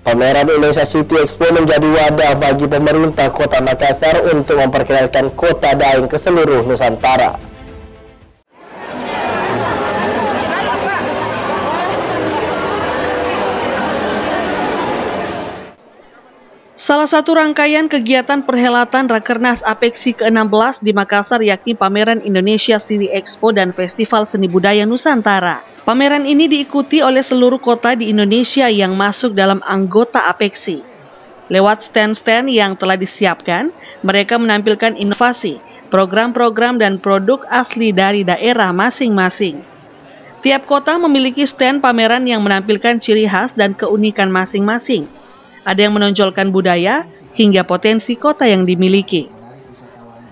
Pameran Indonesia City Expo menjadi wadah bagi pemerintah Kota Makassar untuk memperkenalkan kota daeng ke seluruh Nusantara. Salah satu rangkaian kegiatan perhelatan Rakernas Apeksi ke-16 di Makassar yakni Pameran Indonesia City Expo dan Festival Seni Budaya Nusantara. Pameran ini diikuti oleh seluruh kota di Indonesia yang masuk dalam anggota Apeksi. Lewat stand-stand yang telah disiapkan, mereka menampilkan inovasi, program-program dan produk asli dari daerah masing-masing. Tiap kota memiliki stand pameran yang menampilkan ciri khas dan keunikan masing-masing. Ada yang menonjolkan budaya hingga potensi kota yang dimiliki.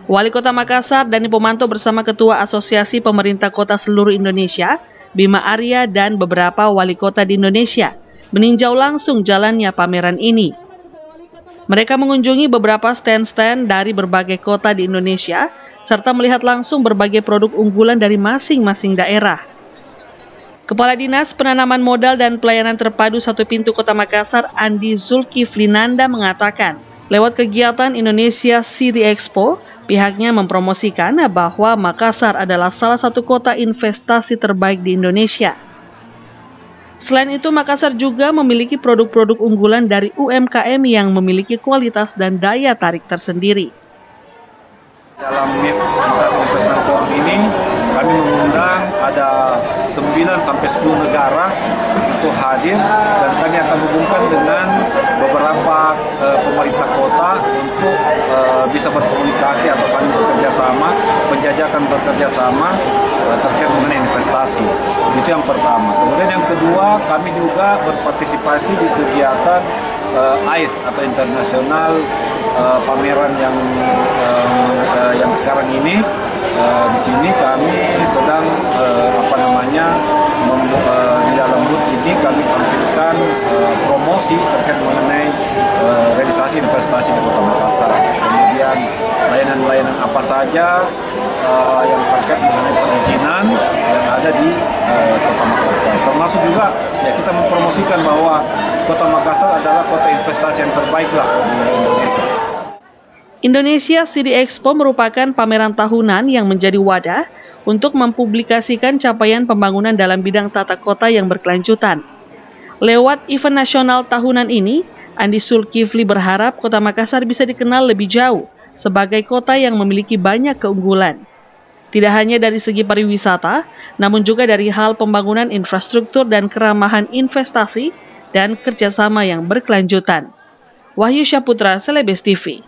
Wali Kota Makassar Dani Pomanto bersama Ketua Asosiasi Pemerintah Kota Seluruh Indonesia, Bima Arya dan beberapa wali kota di Indonesia meninjau langsung jalannya pameran ini. Mereka mengunjungi beberapa stand-stand dari berbagai kota di Indonesia serta melihat langsung berbagai produk unggulan dari masing-masing daerah. Kepala Dinas Penanaman Modal dan Pelayanan Terpadu Satu Pintu Kota Makassar, Andi Zulkiflinanda mengatakan, lewat kegiatan Indonesia City Expo, pihaknya mempromosikan bahwa Makassar adalah salah satu kota investasi terbaik di Indonesia. Selain itu, Makassar juga memiliki produk-produk unggulan dari UMKM yang memiliki kualitas dan daya tarik tersendiri. Dalam MIP Makassar Investment Forum ini, kami mengundang ada 9-10 negara untuk hadir dan kami akan hubungkan dengan beberapa pemerintah kota untuk bisa berkomunikasi atau saling bekerja sama, penjajakan bekerja sama terkait mengenai investasi. Itu yang pertama. Kemudian yang kedua, kami juga berpartisipasi di kegiatan ICE atau Internasional pameran yang sekarang ini. Di sini kami sedang di dalam booth ini kami tampilkan promosi terkait mengenai realisasi investasi di Kota Makassar. Kemudian layanan-layanan apa saja yang terkait mengenai perizinan yang ada di Kota Makassar. Termasuk juga ya kita mempromosikan bahwa Kota Makassar adalah kota investasi yang terbaik di Indonesia. Indonesia City Expo merupakan pameran tahunan yang menjadi wadah untuk mempublikasikan capaian pembangunan dalam bidang tata kota yang berkelanjutan. Lewat event nasional tahunan ini, Andi Zulkifli berharap Kota Makassar bisa dikenal lebih jauh sebagai kota yang memiliki banyak keunggulan. Tidak hanya dari segi pariwisata, namun juga dari hal pembangunan infrastruktur dan keramahan investasi dan kerjasama yang berkelanjutan. Wahyu Syaputra, Celebes TV.